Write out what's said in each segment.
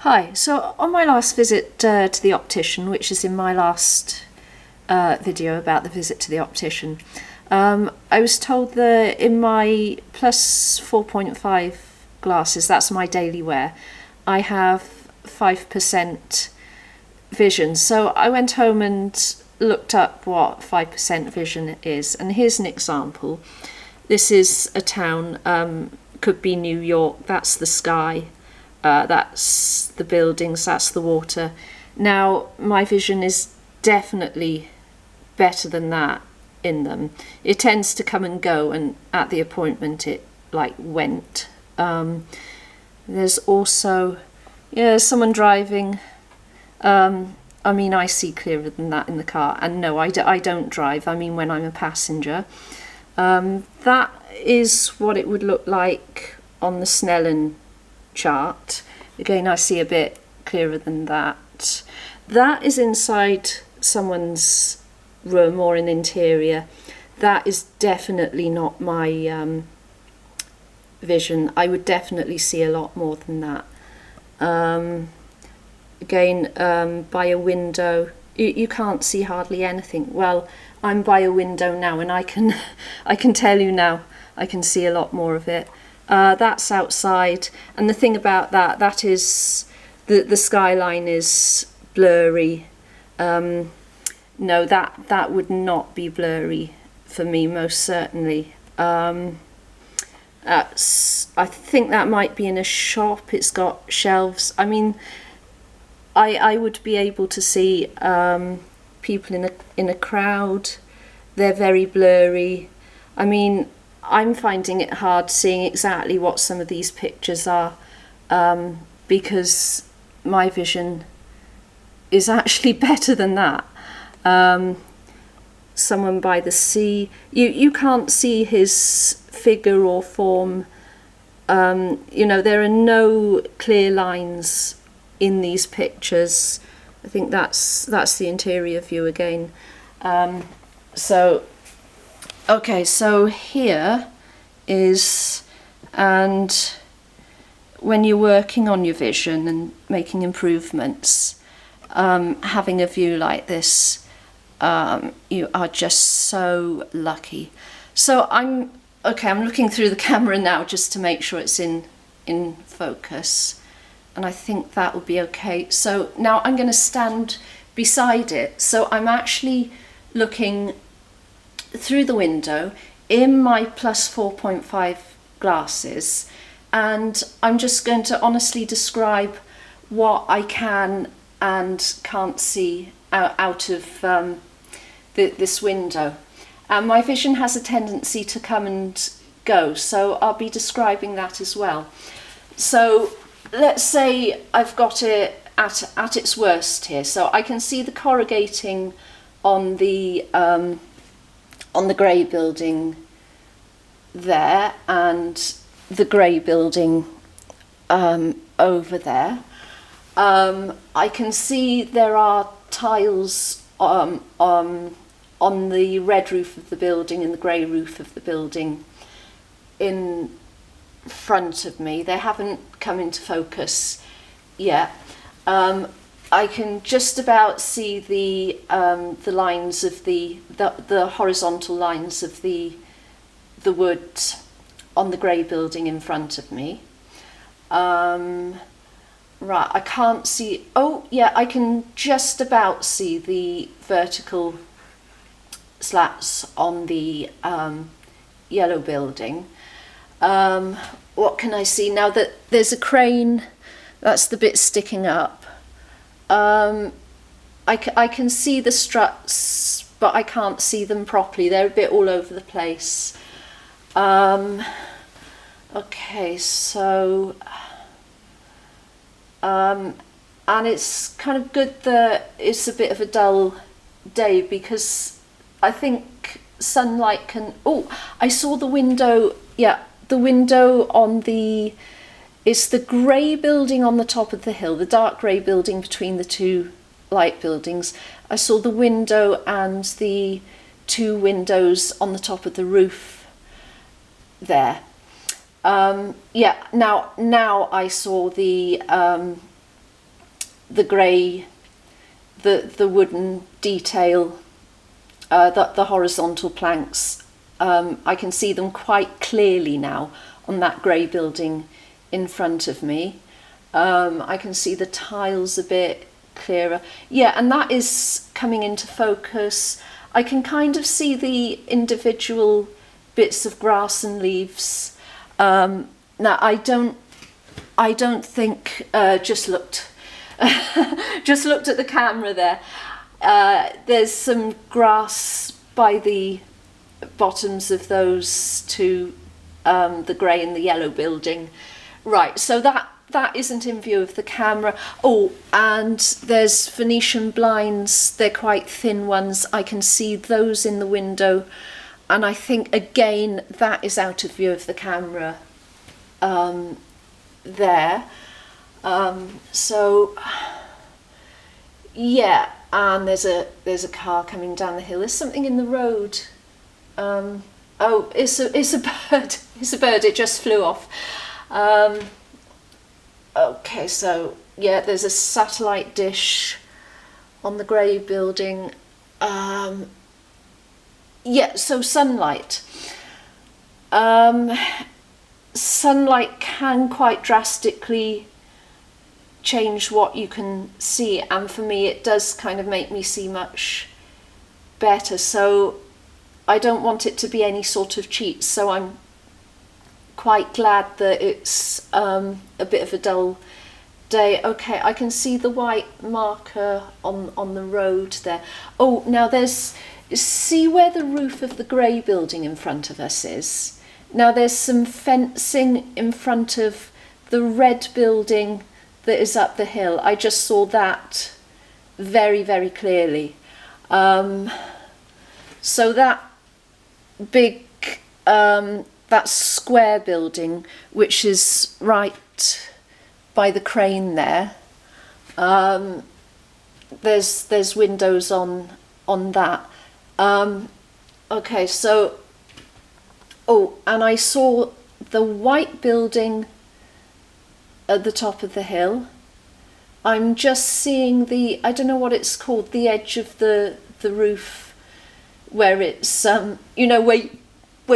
Hi, so on my last visit to the optician, which is in my last video about the visit to the optician, I was told that in my plus 4.5 glasses, that's my daily wear, I have 5% vision. So I went home and looked up what 5% vision is, and here's an example. This is a town, could be New York, that's the sky. That's the buildings, that's the water. Now, my vision is definitely better than that in them. It tends to come and go, and at the appointment it went. There's also, someone driving. I see clearer than that in the car. And no, I don't drive. I mean, when I'm a passenger. That is what it would look like on the Snellen chart. Again, I see a bit clearer than that. That is inside someone's room or an interior. That is definitely not my vision. I would definitely see a lot more than that. Again, by a window, you can't see hardly anything. Well, I'm by a window now, and I can tell you now, I can see a lot more of it. That's outside, and the thing about that is the skyline is blurry. No, that would not be blurry for me, most certainly. I think that might be in a shop. It's got shelves. I mean, I would be able to see people in a crowd. They're very blurry. I mean, I'm finding it hard seeing exactly what some of these pictures are, because my vision is actually better than that. Someone by the sea, you can't see his figure or form. There are no clear lines in these pictures. I think that's the interior view again. Okay, so here is, and when you're working on your vision and making improvements, having a view like this, you are just so lucky. So I'm looking through the camera now just to make sure it's in focus, and I think that will be okay. So now I'm going to stand beside it. So I'm actually looking through the window in my plus 4.5 glasses, and I'm just going to honestly describe what I can and can't see out of this window. And my vision has a tendency to come and go, so I'll be describing that as well. So let's say I've got it at its worst here. So I can see the corrugating on the grey building there, and the grey building over there. I can see there are tiles on the red roof of the building and the grey roof of the building in front of me. They haven't come into focus yet. I can just about see the lines of the horizontal lines of the wood on the grey building in front of me. Right, I can't see. Oh, yeah, I can just about see the vertical slats on the yellow building. What can I see now? That there's a crane. That's the bit sticking up. I can see the struts, but I can't see them properly. They're a bit all over the place. Okay, so and it's kind of good that it's a bit of a dull day, because I think sunlight can... Oh, I saw the window. Yeah, the window on the... It's the grey building on the top of the hill, the dark grey building between the two light buildings. I saw the window and the two windows on the top of the roof there. Now I saw the the grey, the wooden detail, the horizontal planks. I can see them quite clearly now on that grey building in front of me. I can see the tiles a bit clearer. Yeah, and that is coming into focus. I can kind of see the individual bits of grass and leaves. Now I don't think just looked at the camera there. There's some grass by the bottoms of those two, the grey and the yellow building. Right, so that isn't in view of the camera. Oh, and there's Venetian blinds. They're quite thin ones. I can see those in the window. And I think, again, that is out of view of the camera there. So, yeah, and there's a car coming down the hill. There's something in the road. Oh, it's a bird. It's a bird. It just flew off. Okay, so yeah, there's a satellite dish on the grey building. Yeah, so sunlight. Sunlight can quite drastically change what you can see, and for me it does kind of make me see much better. So I don't want it to be any sort of cheat, so I'm quite glad that it's a bit of a dull day. Okay, I can see the white marker on the road there. Oh, now see where the roof of the grey building in front of us is? Now there's some fencing in front of the red building that is up the hill. I just saw that very, very clearly. So that big, that square building, which is right by the crane there, there's windows on that. Okay, so, oh, and I saw the white building at the top of the hill. I'm just seeing I don't know what it's called, the edge of the roof, where it's, you know, where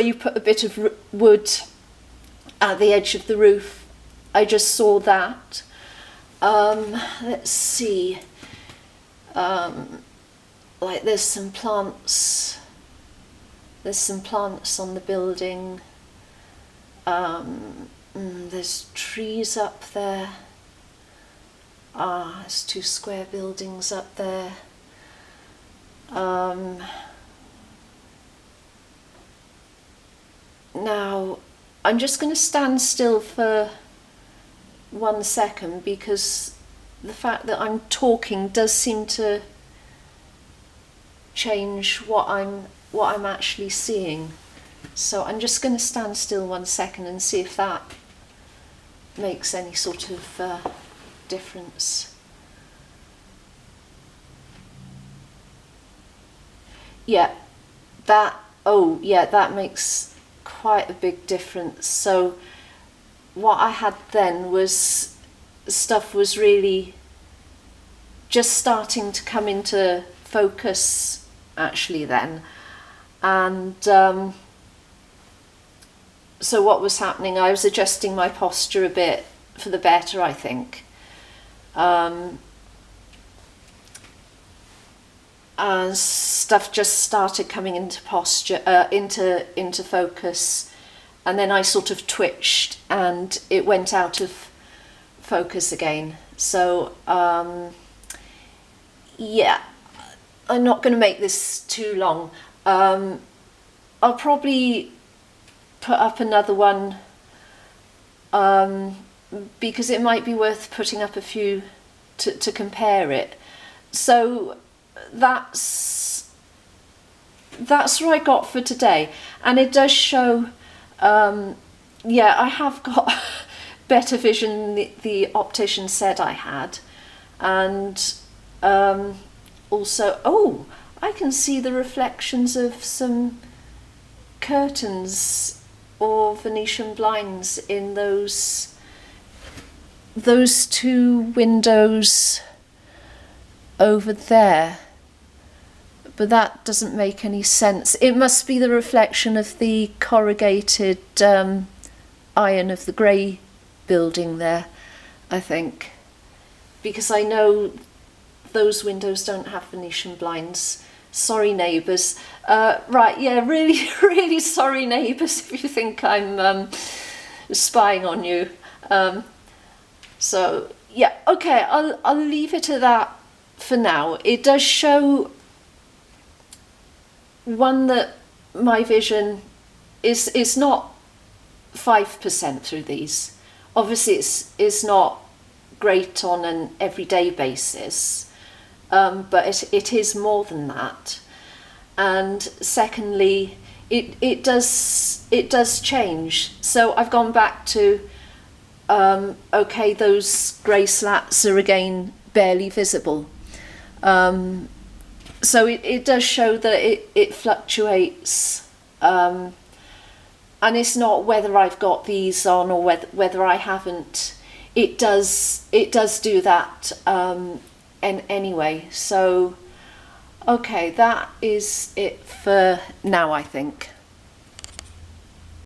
you put a bit of wood at the edge of the roof. I just saw that. Let's see. Like there's some plants. There's some plants on the building. There's trees up there. There's two square buildings up there. Now, I'm just going to stand still for 1 second, because the fact that I'm talking does seem to change what I'm actually seeing. So I'm just going to stand still 1 second and see if that makes any sort of difference. Yeah, that makes quite a big difference. So what I had then was stuff was really just starting to come into focus actually then, and so what was happening, I was adjusting my posture a bit for the better, I think. And stuff just started coming into posture, into focus, and then I sort of twitched and it went out of focus again. So yeah, I'm not going to make this too long. I'll probably put up another one, because it might be worth putting up a few to compare it. So that's what I got for today, and it does show, yeah, I have got better vision than the optician said I had, and also, oh, I can see the reflections of some curtains or Venetian blinds in those two windows over there, but that doesn't make any sense. It must be the reflection of the corrugated iron of the grey building there, I think, because I know those windows don't have Venetian blinds. Sorry, neighbours. Right, yeah, really, really sorry, neighbours, if you think I'm spying on you. So, yeah, okay, I'll leave it at that for now. It does show one that my vision is not 5% through these. Obviously, it's not great on an everyday basis, but it is more than that. And secondly, it does change. So I've gone back to okay, those grey slats are again barely visible. So it does show that it fluctuates, and it's not whether I've got these on or whether I haven't. It does do that anyway. So okay, that is it for now, I think.